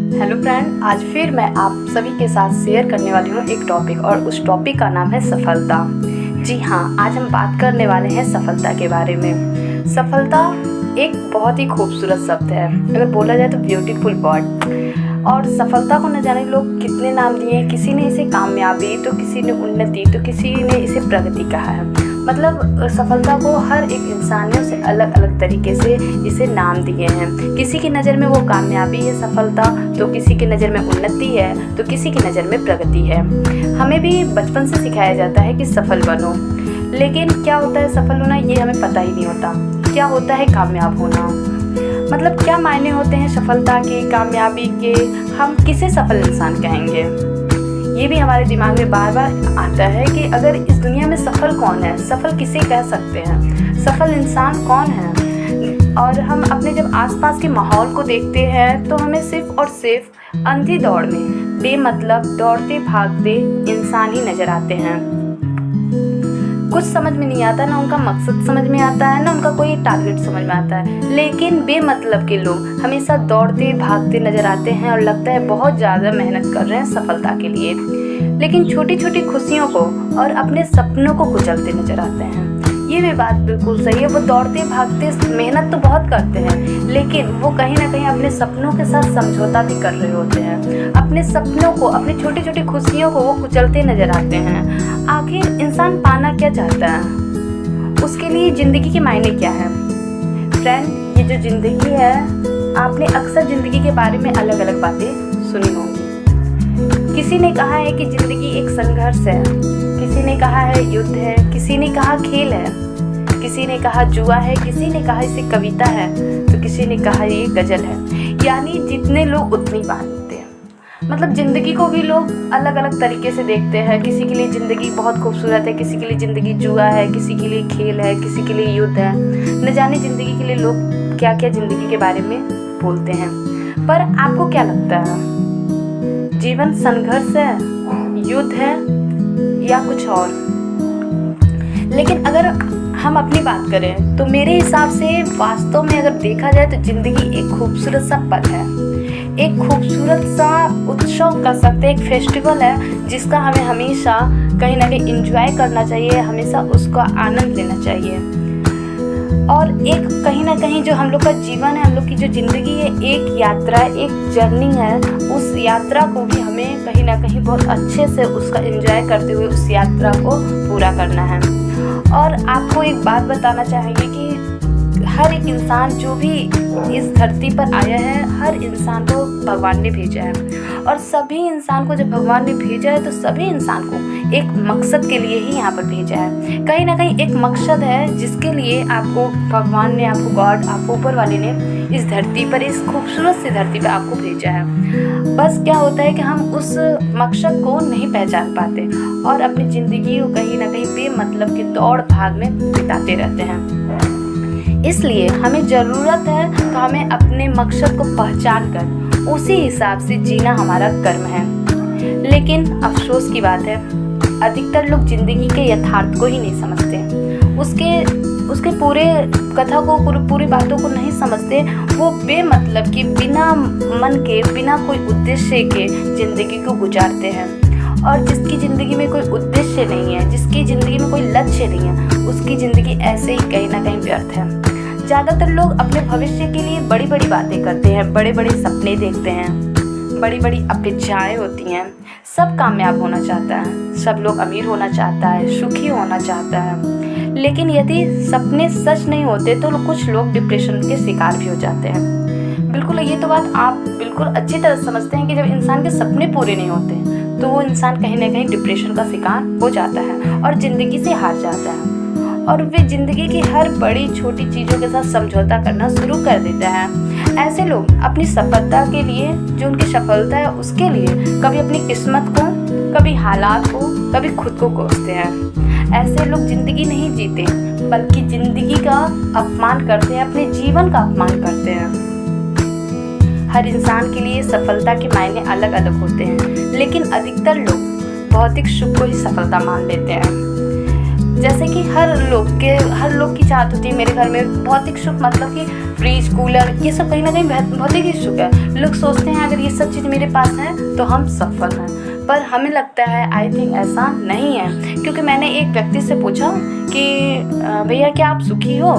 Hello friend, आज फिर मैं आप सभी के साथ शेयर करने वाली हूँ एक टॉपिक और उस टॉपिक का नाम है सफलता। जी हाँ, आज हम बात करने वाले हैं सफलता के बारे में। सफलता एक बहुत ही खूबसूरत शब्द है, अगर बोला जाए तो ब्यूटीफुल वर्ड। और सफलता को न जाने लोग कितने नाम दिए हैं। किसी ने इसे कामयाबी, तो किसी ने उन्नति, तो किसी ने इसे प्रगति कहा है। मतलब सफलता को हर एक इंसान ने उसे अलग अलग तरीके से इसे नाम दिए हैं। किसी की नज़र में वो कामयाबी है सफलता, तो किसी की नज़र में उन्नति है, तो किसी की नज़र में प्रगति है। हमें भी बचपन से सिखाया जाता है कि सफल बनो, लेकिन क्या होता है सफल होना ये हमें पता ही नहीं होता। क्या होता है कामयाब होना, मतलब क्या मायने होते हैं सफलता के, कामयाबी के, हम किसे सफल इंसान कहेंगे। ये भी हमारे दिमाग में बार बार आता है कि अगर इस दुनिया में सफल कौन है, सफल किसे कह सकते हैं, सफल इंसान कौन है। और हम अपने जब आसपास के माहौल को देखते हैं तो हमें सिर्फ और सिर्फ अंधी दौड़ में बेमतलब दौड़ते भागते इंसान ही नज़र आते हैं। कुछ समझ में नहीं आता, ना उनका मकसद समझ में आता है, ना उनका कोई टारगेट समझ में आता है। लेकिन बेमतलब के लोग हमेशा दौड़ते भागते नज़र आते हैं और लगता है बहुत ज़्यादा मेहनत कर रहे हैं सफलता के लिए, लेकिन छोटी छोटी खुशियों को और अपने सपनों को कुचलते नज़र आते हैं। ये भी बात बिल्कुल सही है। वो दौड़ते भागते मेहनत तो बहुत करते हैं, लेकिन वो कहीं ना कहीं अपने सपनों के साथ समझौता भी कर रहे होते हैं। अपने सपनों को, अपनी छोटी छोटी खुशियों को वो कुचलते नज़र आते हैं। आखिर इंसान पाना क्या चाहता है, उसके लिए ज़िंदगी के मायने क्या है। फ्रेंड, ये जो ज़िंदगी है, आपने अक्सर ज़िंदगी के बारे में अलग अलग बातें सुनी होंगी। किसी ने कहा है कि ज़िंदगी एक संघर्ष है, किसी ने कहा है युद्ध है, किसी ने कहा खेल है, किसी ने कहा जुआ है, किसी ने कहा इसे कविता है, तो किसी ने कहा ये गज़ल है। यानी जितने लोग उतनी बात होते हैं। मतलब ज़िंदगी को भी लोग अलग अलग तरीके से देखते हैं। किसी के लिए ज़िंदगी बहुत खूबसूरत है, किसी के लिए ज़िंदगी जुआ है, किसी के लिए खेल है, किसी के लिए युद्ध है। न जाने ज़िंदगी के लिए लोग क्या क्या ज़िंदगी के बारे में बोलते हैं। पर आपको क्या लगता है, जीवन संघर्ष है, युद्ध है या कुछ और। लेकिन अगर हम अपनी बात करें तो मेरे हिसाब से वास्तव में अगर देखा जाए तो ज़िंदगी एक खूबसूरत सा पल है, एक खूबसूरत सा उत्सव कर सकते हैं, एक फेस्टिवल है जिसका हमें हमेशा कहीं ना कहीं एंजॉय करना चाहिए, हमेशा उसका आनंद लेना चाहिए। और एक कहीं ना कहीं जो हम लोग का जीवन है, हम लोग की जो ज़िंदगी है, एक यात्रा, एक जर्नी है। उस यात्रा को भी हमें कहीं ना कहीं बहुत अच्छे से उसका एंजॉय करते हुए उस यात्रा को पूरा करना है। और आपको एक बात बताना चाहेंगे कि हर एक इंसान जो भी इस धरती पर आया है, हर इंसान को भगवान ने भेजा है। और सभी इंसान को जब भगवान ने भेजा है तो सभी इंसान को एक मकसद के लिए ही यहाँ पर भेजा है। कहीं ना कहीं एक मकसद है जिसके लिए आपको भगवान ने, आपको गॉड, आपको ऊपर वाले ने इस धरती पर, इस खूबसूरत सी धरती पर आपको भेजा है। बस क्या होता है कि हम उस मकसद को नहीं पहचान पाते और अपनी ज़िंदगी को कहीं ना कहीं बेमतलब की दौड़ भाग में बिताते रहते हैं। इसलिए हमें ज़रूरत है तो हमें अपने मकसद को पहचान कर उसी हिसाब से जीना हमारा कर्म है। लेकिन अफसोस की बात है, अधिकतर लोग ज़िंदगी के यथार्थ को ही नहीं समझते, उसके पूरे कथा को, पूरी बातों को नहीं समझते। वो बेमतलब कि बिना मन के, बिना कोई उद्देश्य के ज़िंदगी को गुजारते हैं। और जिसकी ज़िंदगी में कोई उद्देश्य नहीं है, जिसकी ज़िंदगी में कोई लक्ष्य नहीं है, उसकी ज़िंदगी ऐसे ही कहीं ना कहीं व्यर्थ है। ज़्यादातर लोग अपने भविष्य के लिए बड़ी बड़ी बातें करते हैं, बड़े बड़े सपने देखते हैं, बड़ी बड़ी अपेक्षाएं होती हैं। सब कामयाब होना चाहता है, सब लोग अमीर होना चाहता है, सुखी होना चाहता है। लेकिन यदि सपने सच नहीं होते तो कुछ लोग डिप्रेशन के शिकार भी हो जाते हैं। बिल्कुल, ये तो बात आप बिल्कुल अच्छी तरह समझते हैं कि जब इंसान के सपने पूरे नहीं होते तो वो इंसान कहीं ना कहीं डिप्रेशन का शिकार हो जाता है और ज़िंदगी से हार जाता है। और वे ज़िंदगी की हर बड़ी छोटी चीज़ों के साथ समझौता करना शुरू कर देता है। ऐसे लोग अपनी सफलता के लिए, जो उनकी सफलता है उसके लिए, कभी अपनी किस्मत को, कभी हालात को, कभी खुद को कोसते हैं। ऐसे लोग ज़िंदगी नहीं जीते बल्कि ज़िंदगी का अपमान करते हैं, अपने जीवन का अपमान करते हैं। हर इंसान के लिए सफलता के मायने अलग अलग होते हैं, लेकिन अधिकतर लोग भौतिक सुख को ही सफलता मान लेते हैं। जैसे कि हर लोग की चाहत होती है मेरे घर में भौतिक सुख, मतलब कि फ्रिज, कूलर, ये सब कहीं ना कहीं भौतिक ही सुख है। लोग सोचते हैं अगर ये सब चीज़ मेरे पास है तो हम सफल हैं, पर हमें लगता है आई थिंक ऐसा नहीं है। क्योंकि मैंने एक व्यक्ति से पूछा कि भैया क्या आप सुखी हो?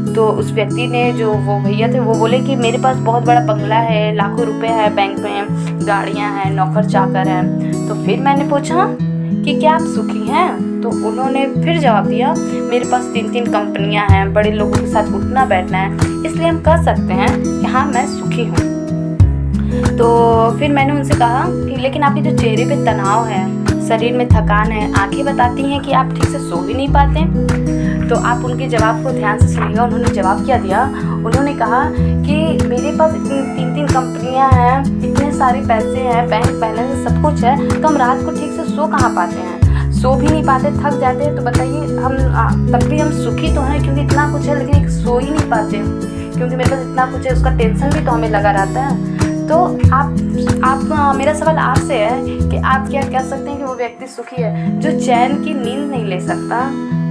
तो उस व्यक्ति ने, जो वो भैया थे, वो बोले कि मेरे पास बहुत बड़ा बंगला है, लाखों रुपए है बैंक में, गाड़ियाँ हैं, नौकर चाकर हैं। तो फिर मैंने पूछा कि क्या आप सुखी हैं? तो उन्होंने फिर जवाब दिया, मेरे पास 3 कंपनियां हैं, बड़े लोगों के साथ उठना बैठना है, इसलिए हम कह सकते हैं कि हाँ मैं सुखी हूँ। तो फिर मैंने उनसे कहा कि लेकिन आपके जो चेहरे पे तनाव है, शरीर में थकान है, आंखें बताती हैं कि आप ठीक से सो भी नहीं पाते। तो आप उनके जवाब को ध्यान से सुनिएगा। उन्होंने जवाब क्या दिया? उन्होंने कहा कि मेरे पास इतनी 3 कंपनियां हैं, इतने सारे पैसे हैं, बैंक बैलेंस सब कुछ है, तो हम रात को ठीक से सो कहाँ पाते हैं, सो भी नहीं पाते, थक जाते हैं। तो बताइए हम तब भी हम सुखी तो हैं क्योंकि इतना कुछ है, लेकिन सो ही नहीं पाते क्योंकि मेरे पास इतना कुछ है, उसका टेंशन भी तो हमें लगा रहता है। तो आप मेरा सवाल आपसे है कि आप क्या कह सकते हैं कि वो व्यक्ति सुखी है? जो चैन की नींद नहीं ले सकता,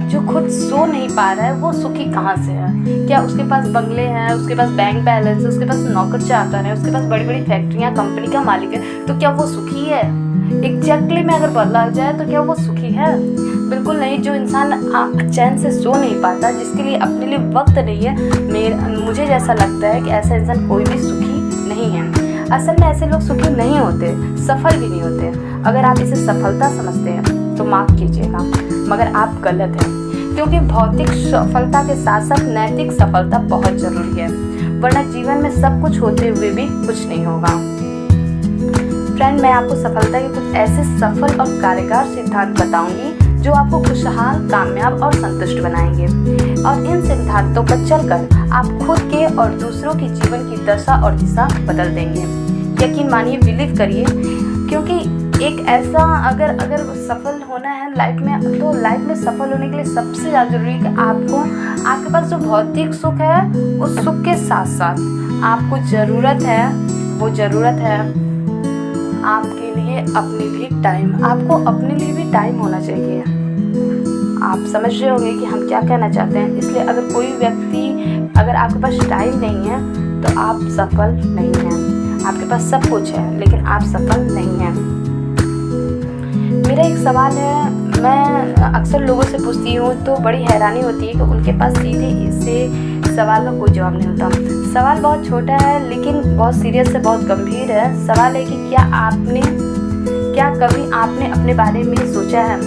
जो खुद सो नहीं पा रहा है, वो सुखी कहाँ से है? क्या उसके पास बंगले हैं, उसके पास बैंक बैलेंस है, उसके पास नौकर चाकर है, उसके पास बड़ी बड़ी फैक्ट्रियाँ, कंपनी का मालिक है, तो क्या वो सुखी है? एग्जैक्टली में अगर बदला जाए तो क्या वो सुखी है? बिल्कुल नहीं। जो इंसान चैन से सो नहीं पाता, जिसके लिए अपने लिए वक्त नहीं है, मुझे जैसा लगता है कि ऐसा इंसान कोई भी सुखी नहीं है। असल में ऐसे लोग सुखी नहीं होते, सफल भी नहीं होते। अगर आप इसे सफलता समझते हैं तो माफ़ कीजिएगा, मगर आप गलत हैं। क्योंकि भौतिक सफलता के साथ साथ नैतिक सफलता बहुत ज़रूरी है, वरना जीवन में सब कुछ होते हुए भी कुछ नहीं होगा। फ्रेंड, मैं आपको सफलता के कुछ ऐसे सफल और कारगर सिद्धांत बताऊंगी जो आपको खुशहाल, कामयाब और संतुष्ट बनाएंगे। और इन सिद्धांतों पर चलकर आप खुद के और दूसरों के जीवन की दशा और दिशा बदल देंगे। यकीन मानिए, बिलीव करिए, क्योंकि एक ऐसा अगर सफल होना है लाइफ में, तो लाइफ में सफल होने के लिए सबसे ज़्यादा जरूरी है कि आपके पास जो भौतिक सुख है, उस सुख के साथ साथ आपको ज़रूरत है, वो ज़रूरत है आपके लिए अपने लिए टाइम। आपको अपने लिए भी टाइम होना चाहिए। आप समझ रहे होंगे कि हम क्या कहना चाहते हैं। इसलिए अगर कोई व्यक्ति, अगर आपके पास टाइम नहीं है तो आप सफल नहीं हैं। आपके पास सब कुछ है लेकिन आप सफल नहीं हैं। मेरा एक सवाल है, मैं अक्सर लोगों से पूछती हूँ तो बड़ी हैरानी होती है कि उनके पास सीधे इससे सवाल का कोई जवाब नहीं होता। सवाल बहुत छोटा है लेकिन बहुत सीरियस है, बहुत गंभीर है। सवाल है कि क्या कभी आपने अपने बारे में सोचा है?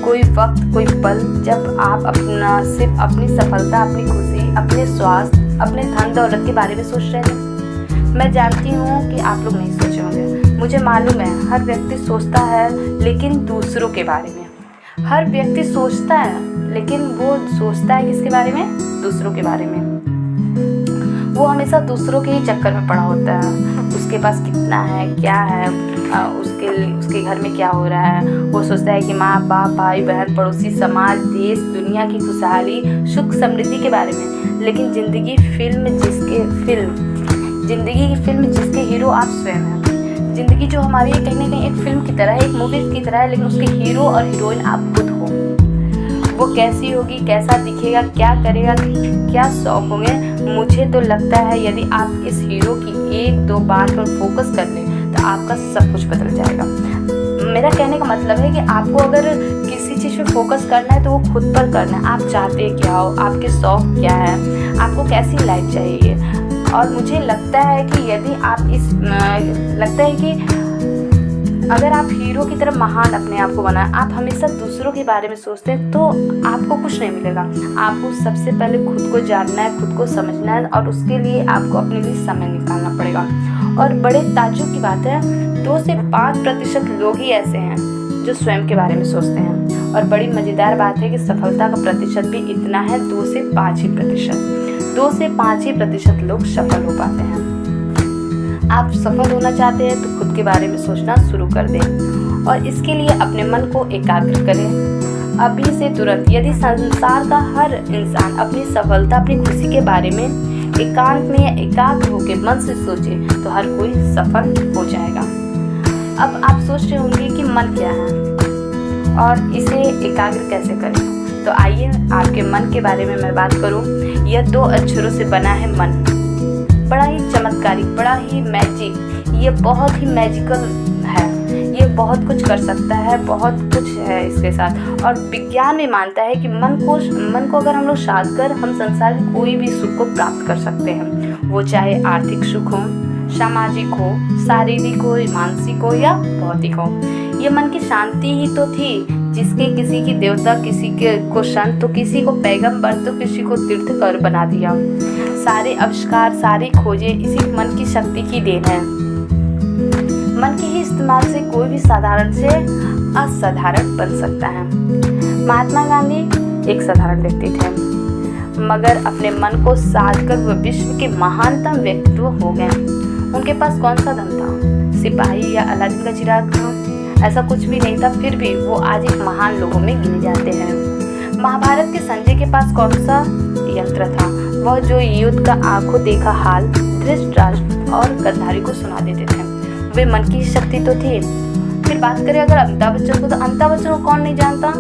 कोई वक्त, कोई पल जब आप सिर्फ अपनी सफलता, अपनी खुशी, अपने स्वास्थ्य, अपने धन दौलत के बारे में सोच रहे थे? मैं जानती हूँ कि आप लोग नहीं सोचे होंगे। मुझे मालूम है, हर व्यक्ति सोचता है लेकिन दूसरों के बारे में। हर व्यक्ति सोचता है लेकिन वो सोचता है किसके बारे में? दूसरों के बारे में। वो हमेशा दूसरों के ही चक्कर में पड़ा होता है। उसके पास कितना है, क्या है, उसके घर में क्या हो रहा है। वो सोचता है कि माँ बाप, भाई बहन, पड़ोसी, समाज, देश, दुनिया की खुशहाली, सुख समृद्धि के बारे में। लेकिन जिंदगी की फिल्म जिसके हीरो आप स्वयं हैं। जिंदगी जो हमारी है कहीं ना कहीं एक फिल्म की तरह है, एक मूवी की तरह है, लेकिन उसके हीरो और हीरोइन आप खुद हो। वो कैसी होगी, कैसा दिखेगा, क्या करेगा, क्या शौक होंगे। मुझे तो लगता है यदि आप इस हीरो की 1-2 बात पर फोकस कर लें तो आपका सब कुछ बदल जाएगा। मेरा कहने का मतलब है कि आपको अगर किसी चीज़ पे फोकस करना है तो वो खुद पर करना है। आप चाहते क्या हो, आपके शौक क्या है, आपको कैसी लाइफ चाहिए। और मुझे लगता है कि यदि आप लगता है कि अगर आप हीरो की तरह महान अपने आप को बनाए, आप हमेशा दूसरों के बारे में सोचते हैं तो आपको कुछ नहीं मिलेगा। आपको सबसे पहले खुद को जानना है, खुद को समझना है, और उसके लिए आपको अपने लिए समय निकालना पड़ेगा। और बड़े ताज्जुब की बात है, 2 से 5% लोग ही ऐसे हैं जो स्वयं के बारे में सोचते हैं। और बड़ी मज़ेदार बात है कि सफलता का प्रतिशत भी इतना है, 2 से 5 ही प्रतिशत। 2 से 5 ही प्रतिशत लोग सफल हो पाते हैं। आप सफल होना चाहते हैं तो खुद के बारे में सोचना शुरू कर दें और इसके लिए अपने मन को एकाग्र करें। अभी से तुरंत यदि संसार का हर इंसान अपनी सफलता, अपनी खुशी के बारे में एकांत में या एकाग्र होकर मन से सोचे तो हर कोई सफल हो जाएगा। अब आप सोच रहे होंगे कि मन क्या है और इसे एकाग्र कैसे करें। तो आइए आपके मन के बारे में मैं बात करूं। यह 2 अक्षरों से बना है मन। बड़ा ही चमत्कारिक, बड़ा ही मैजिक, ये बहुत ही मैजिकल है। ये बहुत कुछ कर सकता है, बहुत कुछ है इसके साथ। और विज्ञान भी मानता है कि मन को अगर हम लोग साध कर हम संसार में कोई भी सुख को प्राप्त कर सकते हैं। वो चाहे आर्थिक सुख हो, सामाजिक हो, शारीरिक हो, मानसिक हो या भौतिक हो। ये मन की शांति ही तो थी जिसके किसी की देवता, किसी के को संत, तो किसी को पैगंबर, तो किसी को तीर्थकर बना दिया। सारे आविष्कार, सारी खोजें इसी मन की शक्ति की देन है। मन के ही इस्तेमाल से कोई भी साधारण से असाधारण बन सकता है। महात्मा गांधी एक साधारण व्यक्ति थे, मगर अपने मन को साधकर वह विश्व के महानतम व्यक्तित्व हो गए। उनके पास कौन सा धन था? सिपाही या अलादीन का चिराग था? ऐसा कुछ भी नहीं था, फिर भी वो आज एक महान लोगों में गिने जाते हैं। महाभारत के संजय के पास कौन सा यंत्र था? वह जो युद्ध का आंखों देखा हाल धृतराष्ट्र और गांधारी को सुना देते थे। वे मन की शक्ति तो थी। फिर बात करें अगर अमिताभ बच्चन को, तो अमिताभ बच्चन को कौन नहीं जानता।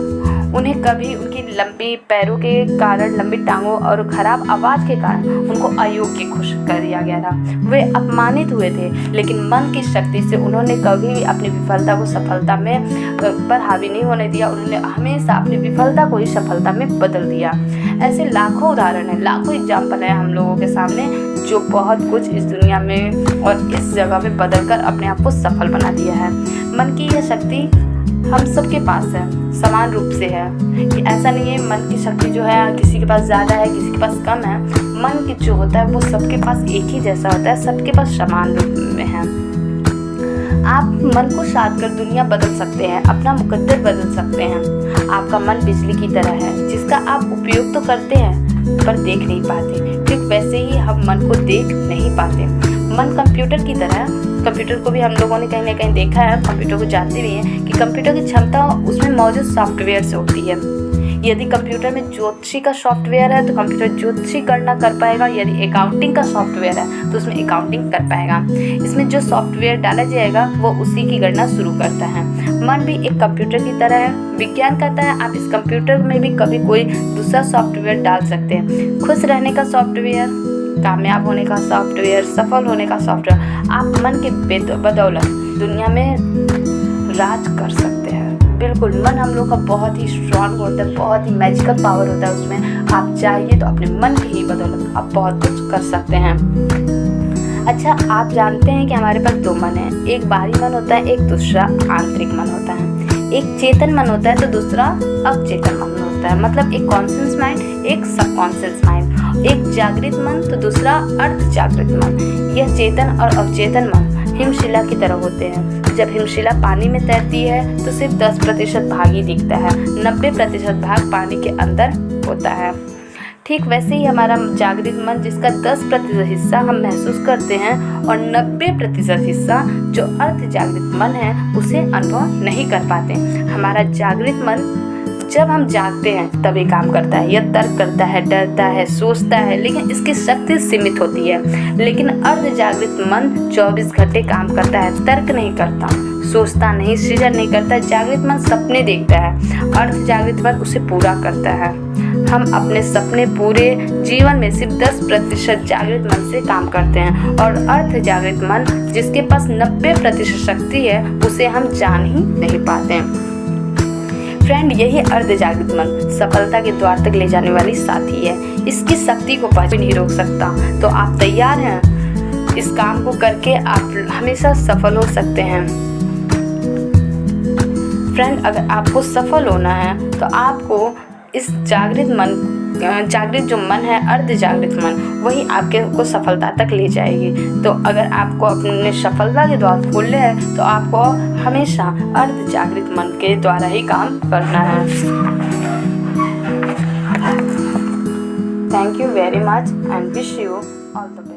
उन्हें कभी उनकी लंबी पैरों के कारण, लंबी टांगों और खराब आवाज़ के कारण उनको अयोग्य घोषित कर दिया गया था। वे अपमानित हुए थे, लेकिन मन की शक्ति से उन्होंने कभी भी अपनी विफलता को सफलता में पर हावी नहीं होने दिया। उन्होंने हमेशा अपनी विफलता को ही सफलता में बदल दिया। ऐसे लाखों उदाहरण हैं, लाखों एग्जाम्पल हैं हम लोगों के सामने, जो बहुत कुछ इस दुनिया में और इस जगह में बदल कर अपने आप को सफल बना दिया है। मन की यह शक्ति हम सबके पास है, समान रूप से है। कि ऐसा नहीं है मन की शक्ति जो है किसी के पास ज़्यादा है, किसी के पास कम है। मन की जो होता है वो सबके पास एक ही जैसा होता है, सबके पास समान रूप में है। आप मन को साध कर दुनिया बदल सकते हैं, अपना मुकद्दर बदल सकते हैं। आपका मन बिजली की तरह है, जिसका आप उपयोग तो करते हैं पर देख नहीं पाते। ठीक वैसे ही हम मन को देख नहीं पाते। मन कंप्यूटर की तरह है। कंप्यूटर को भी हम लोगों ने कहीं ना कहीं देखा है, कंप्यूटर को जानते भी हैं कि कंप्यूटर की क्षमता उसमें मौजूद सॉफ्टवेयर से होती है। यदि कंप्यूटर में ज्योतिषी का सॉफ्टवेयर है तो कंप्यूटर ज्योतिषी गणना कर पाएगा। यदि अकाउंटिंग का सॉफ्टवेयर है तो उसमें अकाउंटिंग कर पाएगा। इसमें जो सॉफ्टवेयर डाला जाएगा वो उसी की गणना शुरू करता है। मन भी एक कंप्यूटर की तरह है। विज्ञान कहता है आप इस कंप्यूटर में भी कभी कोई दूसरा सॉफ्टवेयर डाल सकते हैं। खुश रहने का सॉफ्टवेयर, कामयाब होने का सॉफ्टवेयर, सफल होने का सॉफ्टवेयर। आप मन के बदौलत दुनिया में राज कर सकते हैं। बिल्कुल, मन हम लोग का बहुत ही स्ट्रांग होता है, बहुत ही मैजिकल पावर होता है उसमें। आप चाहिए तो अपने मन की ही बदौलत आप बहुत कुछ कर सकते हैं। अच्छा, आप जानते हैं कि हमारे पास 2 मन है। एक बाहरी मन होता है, एक दूसरा आंतरिक मन होता है। एक चेतन मन होता है तो दूसरा अचेतन मन होता है। मतलब एक कॉन्शियस माइंड, एक सबकॉन्शियस माइंड। एक जागृत मन तो दूसरा अर्ध जागृत मन। यह चेतन और अवचेतन मन हिमशिला की तरह होते हैं। जब हिमशिला पानी में तैरती है तो सिर्फ 10% भाग ही दिखता है, 90% भाग पानी के अंदर होता है। ठीक वैसे ही हमारा जागृत मन, जिसका 10% हिस्सा हम महसूस करते हैं और 90% हिस्सा जो अर्ध जागृत मन है उसे अनुभव नहीं कर पाते। हमारा जागृत मन जब हम जागते हैं तभी काम करता है। यह तर्क करता है, डरता है, सोचता है, लेकिन इसकी शक्ति सीमित होती है। लेकिन अर्ध जागृत मन 24 घंटे काम करता है, तर्क नहीं करता, सोचता नहीं, सृजन नहीं करता। जागृत मन सपने देखता है, अर्ध जागृत मन उसे पूरा करता है। हम अपने सपने पूरे जीवन में सिर्फ 10% जागृत मन से काम करते हैं और अर्ध जागृत मन जिसके पास 90% शक्ति है उसे हम जान ही नहीं पाते। फ्रेंड, यही अर्ध जागृत मन सफलता के द्वार तक ले जाने वाली साथी है। इसकी शक्ति को कोई नहीं रोक सकता। तो आप तैयार हैं? इस काम को करके आप हमेशा सफल हो सकते हैं। फ्रेंड, अगर आपको सफल होना है तो आपको इस जागृत जो मन है, अर्ध जागृत मन, वही आपके को सफलता तक ले जाएगी। तो अगर आपको अपने सफलता के द्वार खोलने हैं तो आपको हमेशा अर्ध जागृत मन के द्वारा ही काम करना है। Thank you very much and wish you all the best.